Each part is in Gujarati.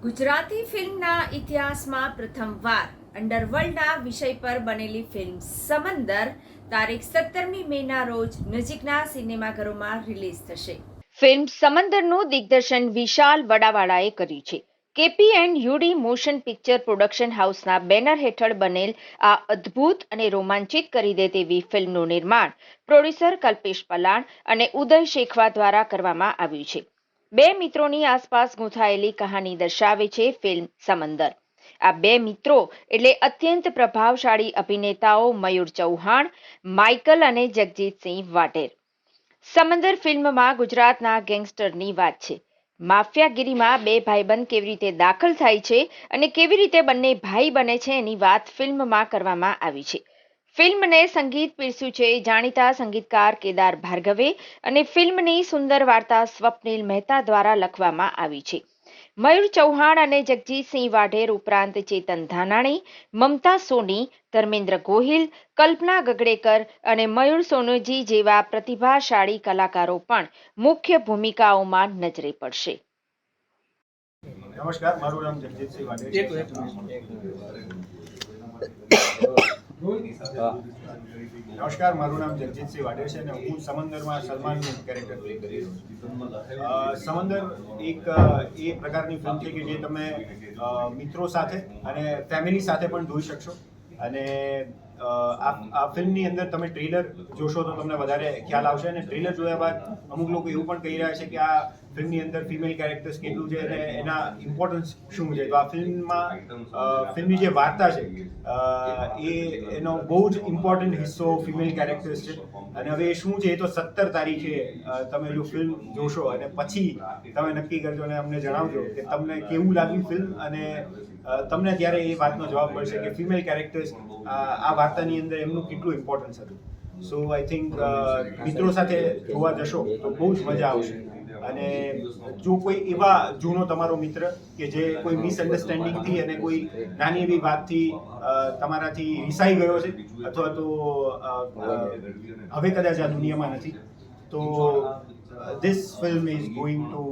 ગુજરાતી ફિલ્મના ઇતિહાસમાં પ્રથમવાર અંડરવર્લ્ડના વિષય પર બનેલી ફિલ્મ સમંદર તારીખ 17મી મેના રોજ નજીકના સિનેમાઘરોમાં રિલીઝ થશે. ફિલ્મ સમંદરનું દિગ્દર્શન વિશાલ વડાવાળાએ કર્યું છે. KP and UD motion picture production હાઉસના બેનર હેઠળ બનેલ આ અદ્ભુત અને રોમાંચિત કરી દે તેવી ફિલ્મનું નિર્માણ પ્રોડ્યુસર કલ્પેશ પલાણ અને ઉદય શેખવા દ્વારા કરવામાં આવ્યું છે. બે મિત્રોની આસપાસ ગૂંથાયેલી કહાની દર્શાવે છે ફિલ્મ સમંદર. આ બે મિત્રો એટલે અત્યંત પ્રભાવશાળી અભિનેતાઓ મયુર ચૌહાણ, માઇકલ અને જગજીતસિંહ વાઢેર. સમંદર ફિલ્મમાં ગુજરાતના ગેંગસ્ટરની વાત છે. માફિયાગીરીમાં બે ભાઈબંધ કેવી રીતે દાખલ થાય છે અને કેવી રીતે બંને ભાઈ બને છે એની વાત ફિલ્મમાં કરવામાં આવી છે. ફિલ્મને સંગીત પીરસ્યું છે જાણીતા સંગીતકાર કેદાર ભાર્ગવે અને ફિલ્મની સુંદર વાર્તા સ્વપ્નિલ મહેતા દ્વારા લખવામાં આવી છે. મયુર ચૌહાણ અને જગજીતસિંહ વાઢેર ઉપરાંત ચેતન ધાનાણી, મમતા સોની, ધર્મેન્દ્ર ગોહિલ, કલ્પના ગગડેકર અને મયુર સોનોજી જેવા પ્રતિભાશાળી કલાકારો પણ મુખ્ય ભૂમિકાઓમાં નજરે પડશે. નમસ્કાર, મારું નામ જગજીતસિંહ વાઢેર છે અને હું સમંદરમાં સલમાનનું કેરેક્ટર પ્લે કરી રહ્યો છું. સમંદર એક એ પ્રકારની ફિલ્મ છે કે જે તમે મિત્રો સાથે અને ફેમિલી સાથે પણ જોઈ શકશો. અને આ ફિલ્મની અંદર તમે ટ્રેલર જોશો તો તમને વધારે ખ્યાલ આવશે. અને ટ્રેલર જોયા બાદ અમુક લોકો એવું પણ કહી રહ્યા છે કે આ ફિલ્મની અંદર ફિમેલ કેરેક્ટર્સ કેટલું છે અને એના ઇમ્પોર્ટન્સ શું છે. તો આ ફિલ્મની જે વાર્તા છે એનો બહુ જ ઇમ્પોર્ટન્ટ હિસ્સો ફિમેલ કેરેક્ટર્સ છે. અને હવે શું છે એ તો 17 તારીખે તમે જો ફિલ્મ જોશો અને પછી તમે નક્કી કરજો અને અમને જણાવજો કે તમને કેવું લાગ્યું ફિલ્મ. અને તમને ત્યારે એ વાતનો જવાબ મળશે કે ફિમેલ કેરેક્ટર્સ આ વાર્તાની અંદર એમનું કેટલું ઇમ્પોર્ટન્સ હતું. સો આઈ થિંક મિત્રો સાથે જોવા જશો તો બહુ જ મજા આવશે. અને જો કોઈ એવા જૂનો તમારો મિત્ર કે જે કોઈ મિસઅન્ડરસ્ટેન્ડિંગથી અને કોઈ નાની એવી વાતથી તમારાથી રિસાઈ ગયો છે અથવા તો હવે કદાચ આ દુનિયામાં નથી, તો this film is going to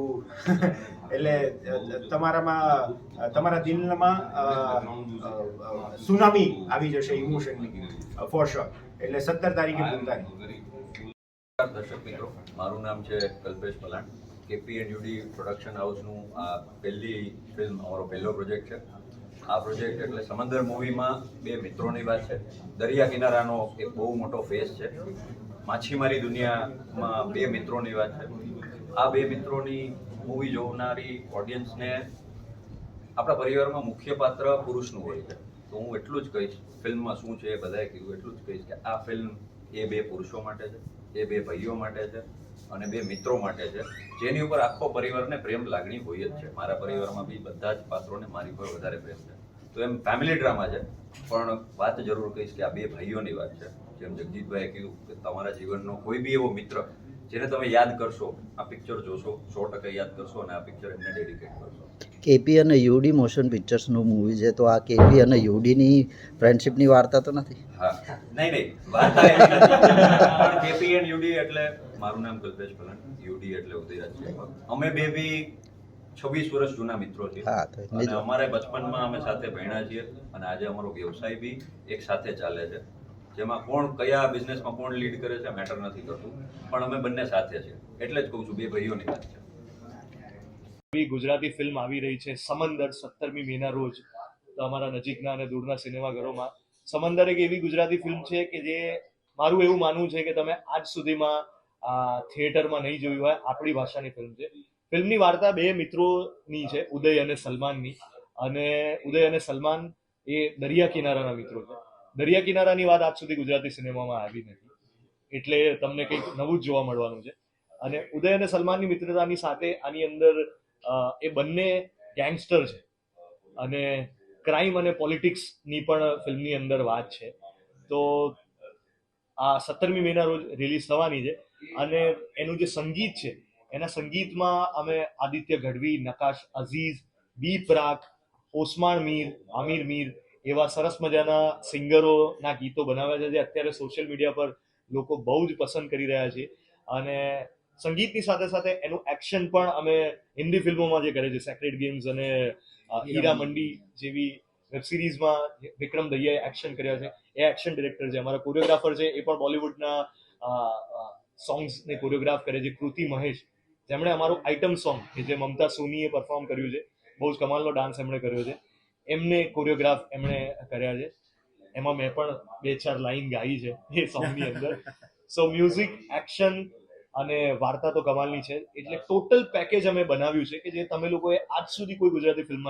એટલે તમારા દિલમાં સુનામી આવી જશે ઇમોશનની ફોર શ્યોર. એટલે 17 તારીખે ભૂલતા નહીં. દર્શક મિત્રો, મારું નામ છે Kalpesh Palan. KP and UD production હાઉસનું આ પહેલી ફિલ્મ, અમારો પહેલો પ્રોજેક્ટ છે. આ પ્રોજેક્ટ એટલે સમંદર મૂવીમાં બે મિત્રોની વાત છે. દરિયા કિનારાનો એક બહુ મોટો ફેસ છે. માછીમારી દુનિયામાં બે મિત્રોની વાત છે. આ બે મિત્રોની મૂવી જોનારી ઓડિયન્સને આપણા પરિવારમાં મુખ્ય પાત્ર પુરુષનું હોય છે. તો હું એટલું જ કહીશ, ફિલ્મમાં શું છે એ બધાએ કીધું, એટલું જ કહીશ કે આ ફિલ્મ એ બે પુરુષો માટે છે, એ બે ભાઈઓ માટે છે અને બે મિત્રો માટે છે, જેની ઉપર આખો પરિવારને પ્રેમ લાગણી હોય જ છે. મારા પરિવારમાં બી બધા જ પાત્રોને મારી પર વધારે પ્રેમ છે. તો એમ ફેમિલી ડ્રામા છે, પણ વાત જરૂર કહીશ કે આ બે ભાઈઓની વાત છે. જેમ જગજીતભાઈએ કીધું કે તમારા જીવનનો કોઈ બી એવો મિત્ર જેને તમે યાદ કરશો, આ પિક્ચર જોશો, 100% યાદ કરશો અને આ પિક્ચર એમને ડેડિકેટ કરશો. કેપી અને યુડી મોશન પિક્ચર્સનું મૂવી છે, તો આ કેપી અને યુડીની ફ્રેન્ડશિપની વાર્તા તો નથી? હા, નહીં, વાર્તા એવી નથી. પણ કેપી એન્ડ યુડી એટલે મારું નામ કલ્પેશ પલાણ, યુડી એટલે ઉદયરાજ શેખવા. અમે બે બી 26 વર્ષ જૂના મિત્રો છીએ. અને અમારે બચપનમાં અમે સાથે ભણ્યા છીએ અને આજે અમારો વ્યવસાય બી એક સાથે ચાલે છે. જેમાં કોણ કયા બિઝનેસમાં કોણ લીડ કરે છે મેટર નથી કરતું, પણ અમે બંને સાથે છીએ. એટલે જ કહું છું, બે ભાઈઓની વાત છે. ગુજરાતી ફિલ્મ આવી રહી છે સમંદર 17મી મેના રોજ તો અમારા નજીકના અને દૂરના સિનેમાઘરોમાં. સમંદર એક એવી ગુજરાતી ફિલ્મ છે કે જે મારું એવું માનવું છે કે તમે આજ સુધીમાં થિયેટરમાં નહીં જોયું હોય. આપણી ભાષાની ફિલ્મ છે. ફિલ્મની વાર્તા બે મિત્રોની છે, ઉદય અને સલમાનની. અને ઉદય અને સલમાન એ દરિયા કિનારાના મિત્રો છે. દરિયા કિનારાની વાત આજ સુધી ગુજરાતી સિનેમામાં આવી નથી, એટલે તમને કંઈક નવું જ જોવા મળવાનું છે. અને ઉદય અને સલમાનની મિત્રતાની સાથે આની અંદર એ બંને ગેંગસ્ટર છે અને ક્રાઇમ અને પોલિટિક્સની પણ ફિલ્મની અંદર વાત છે. તો આ 17મી મેના રોજ રિલીઝ થવાની છે. અને એનું જે સંગીત છે, એના સંગીતમાં અમે આદિત્ય ગઢવી, નકાશ અઝીઝ, બી પ્રાક, ઓસમાણ મીર, આમિર મીર એવા સરસ મજાના સિંગરોના ગીતો બનાવ્યા છે, જે અત્યારે સોશિયલ મીડિયા પર લોકો બહુ જ પસંદ કરી રહ્યા છે. અને સંગીતની સાથે સાથે એનું એક્શન પણ અમે હિન્દી ફિલ્મોમાં જે કરે છે, સેક્રેડ ગેમ્સ અને હીરા મંડી જેવી વેબ સિરીઝમાં વિક્રમ દહિયાએ એક્શન કર્યા છે, એ એક્શન ડિરેક્ટર છે. અમારા કોરિયોગ્રાફર છે એ પણ બોલિવૂડના સોંગ્સને કોરિયોગ્રાફ કરે છે, કૃતિ મહેશ, જેમણે અમારું આઇટમ સોંગ કે જે મમતા સોનીએ પરફોર્મ કર્યું છે, બહુ જ કમાલનો ડાન્સ એમણે કર્યો છે, એમને કોરિયોગ્રાફ એમણે કર્યા છે. એમાં મેં પણ 2-4 લાઈન ગાઈ છે એ સોંગની અંદર. સો મ્યુઝિક, એક્શન અને વાર્તા તો કમાલની છે. એટલે ટોટલ પેકેજ અમે બનાવ્યું છે કે જે તમે લોકોએ આજ સુધી કોઈ ગુજરાતી ફિલ્મમાં